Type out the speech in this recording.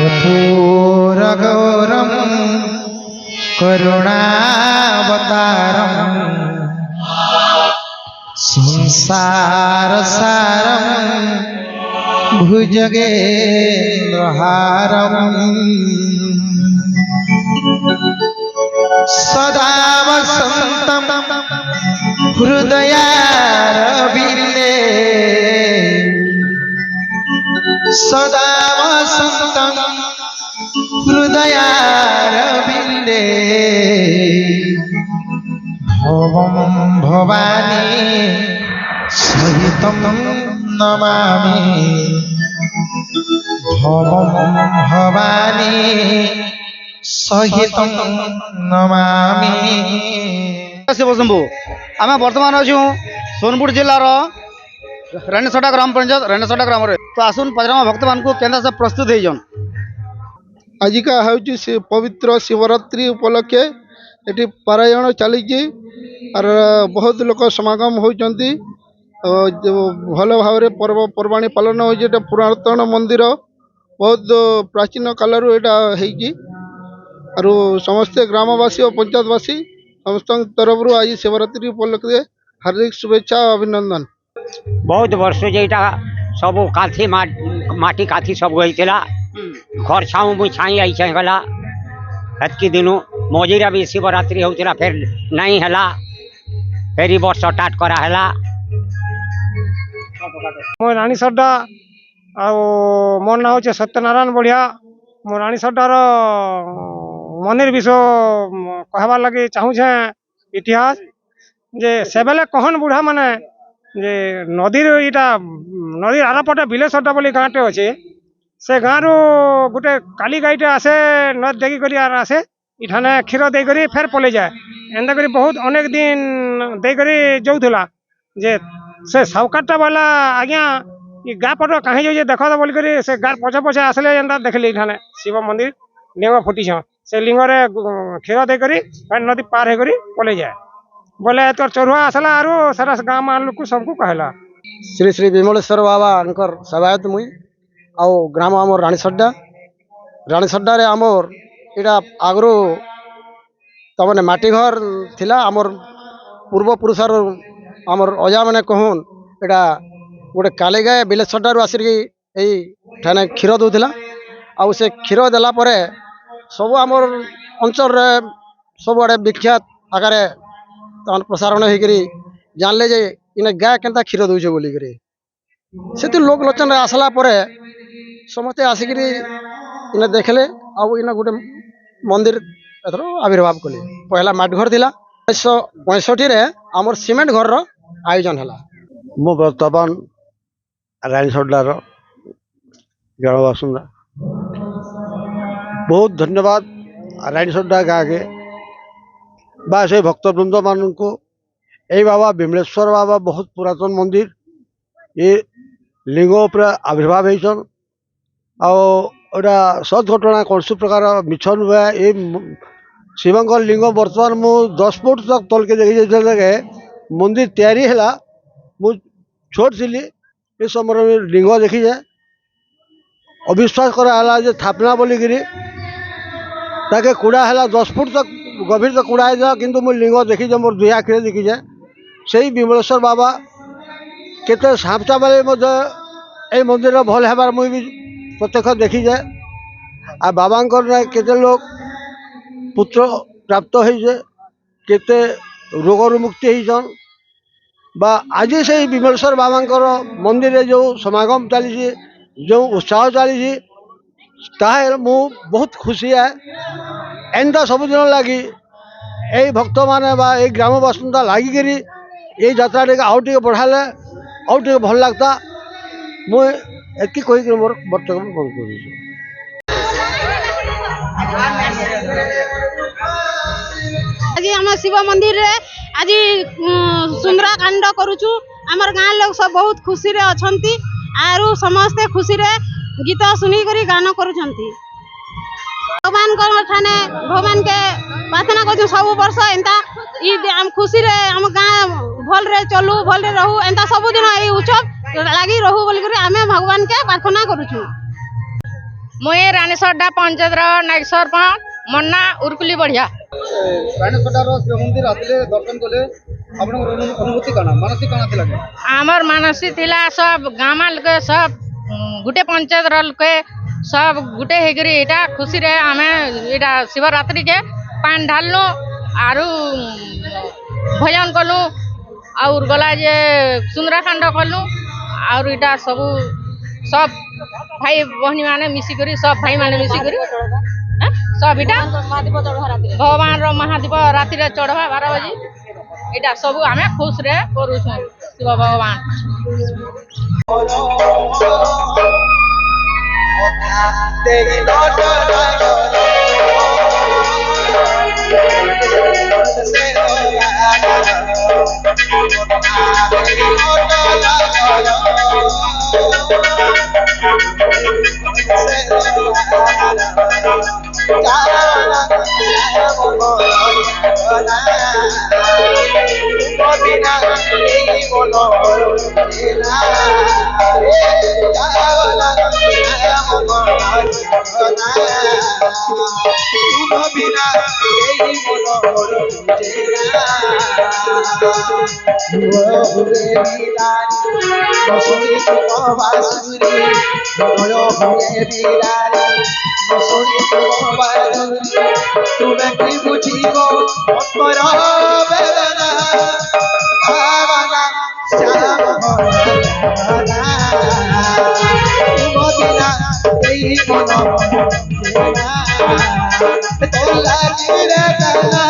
कर्पूर गौरम करुणावतारम संसार सारम भुजगेन्द्रहारम सदा वसंतम हृदयारविंदे सदा वसंतम हृदयारविंदे भवम भवानी सहितं नमामि भवम भवानी सहितं नमामि। शिवशंभु आम बर्तमान अच्छु सोनपुर जिलार रेणसटा ग्राम पंचायत रेणसटा ग्राम तो आसुन पचरामा भक्त मान केंद्र से प्रस्तुत होजन। आजिका हूँ पवित्र शिवरात्रि उपलक्षे ये पारायण चली और बहुत लोक समागम होती भल भाव पर्वपर्वाणी पालन हो पुरातन मंदिर बहुत प्राचीन कालर यहाँ समस्ते ग्रामवासी और पंचायतवासी समस्त तरफ आज शिवरात्रि उपलक्षे हार्दिक शुभेच्छा और अभिनंदन। बहुत वर्ष जेटा सब काठी माटी काठी सब होता घर छाऊ मुई छाई आई गला हेतकी दिनु मझीरा भी शिवरात्रि होता फिर नहीं है फिर वर्ष स्टार्ट कराला। मो रानी सड्डा मोर ना हूँ सत्यनारायण बढ़िया मो रानी सड्डार मंदिर विषय कहबार लगे चाहूछे इतिहास जे सेबेले कहन बुढ़ा माने जे नदीर इटा नदीर आरपटे बिलेसड्डा बोली गाँटे अच्छे से गाँव गोटे काली गाईटे आसे नद देखी कर आसे इठाने क्षीर देकर फेर पलि जाए एंता कर बहुत अनेक दिन देकर जाऊला जे से सावकारटा वाला आज्ञा ये गाँ पट कहीं जाए देख तो बोलिक से गाँ पछे पछे आसले एंता देखली इठाने शिव मंदिर लिंग फुटी से लिंगरे क्षीर देकर नदी पार होकर पलि जाए बोले तोर चरुआ आसला आरो सारा गाँव मान लोग सबको कहला। श्री श्री विमलेश्वर बाबा अंकर सेवायत मुई आउ ग्राम आमर रानीसड्डा रे आमर इटा आगरू तमने माटी घर थिला आमर पूर्व पुरुषर आमर अजा मैंने कहून इटा गोटे काली गाय बिलेसड्डा आसिक ठाने क्षीर दूला आउ से क्षीर देला परे सब आमर अंचल सब आड़े विख्यात आकार प्रसारण होकर जानले जे इने गाय केनता क्षीर दूचे बोलिक से लोक लोचन आसला परे समस्ते आसिक इने देखले आउ इने गोटे मंदिर एथर आविर्भाव कले पहला माटघर थिला 1965 रे आमर सीमेंट घर रो आयोजन हला। मो वर्तमान रानीसड्डार ग्राम बासिंदा बहुत धन्यवाद रानीसड्डा गाँ के बा से भक्तवृंद मान को यही बाबा विमलेश्वर बाबा बहुत पुरातन मंदिर ये लिंग उपर आविर्भाव होता सत घटना कौन प्रकार मिछ नुहे ये शिवंकर लिंग बर्तमान मु 10 फुट तक तल के देखी जाए मंदिर तैयारी है मु छोट थी ये समय लिंग देखी जाए अविश्वास कराला थापना बोलिकी ताके कूड़ा है 10 फुट तक गभीर तक कूड़ा है किंतु मु लिंग देखी जाए मोर दुई आखिरे देखी जाए से विमलेश्वर बाबा केते सापचा बेले ये मंदिर भल हबार मुई भी प्रत्यक्ष देखी जाए आ बाबांकर केते लोग पुत्र प्राप्त होइजे केते रोगर मुक्ति होइछन बा आज से विमलेश्वर बाबांकर मंदिर जो समागम चली जो उत्साह चली मु बहुत खुशी है एंता सबुदिन लगी यही भक्त मैंने यही ग्राम बासिंदा लगिक ये जात्रा आउ टे बढ़ाले आउ टे भल लगता मुझे कहीकि मोर बर्तमान बंद कर। आज आम शिव मंदिर रे आज सुंदरकांड करुचु आमर गाँ लोग सब बहुत खुशी रे अछंती आरु समस्ते खुशी रे गीत सुनी करी गान करुछंती भगवान ठाने भगवान के प्रार्थना कर सब वर्ष एंता खुशी रे आम गाँ भल रे चलू भल रे रहू एंता सब दिन ये उत्सव लगी रहू बोल आमे भगवान के प्रार्थना करुछु। मुई रानीसड्डा पंचायत नायक सरपंच मन्ना उर्कुली बढ़िया ରାଣୀସଦାର ଶିବ ମନ୍ଦିର ଆସିଲେ ଦର୍ଶନ କଲେ ଆପଣଙ୍କର ଅନୁଭୂତି କାଣା ମାନସିକ କାଣା ଥିଲା କି? आमर मानसी थिला सब गामा लोग सब गुटे पंचायत लोग सब गुटे हेकरी इटा खुशी रे आमे इटा शिवरात्रि के पान ढालनु आरु भजन कलु और गला जे सुंदराकांड कलु और इटा सबू सब भाई बहनी माने मिसी करी सब भाई माने मिसी करी सब इटा भगवान रो महादीप राति रे चढ़वा 12 बजे इटा सब आमे खुश रे करू शिव भगवान তুমি কি বুঝিব অন্তর বেদনা ভাবনা শ্যাম মদিনা এই মন তোলা গিরে গানা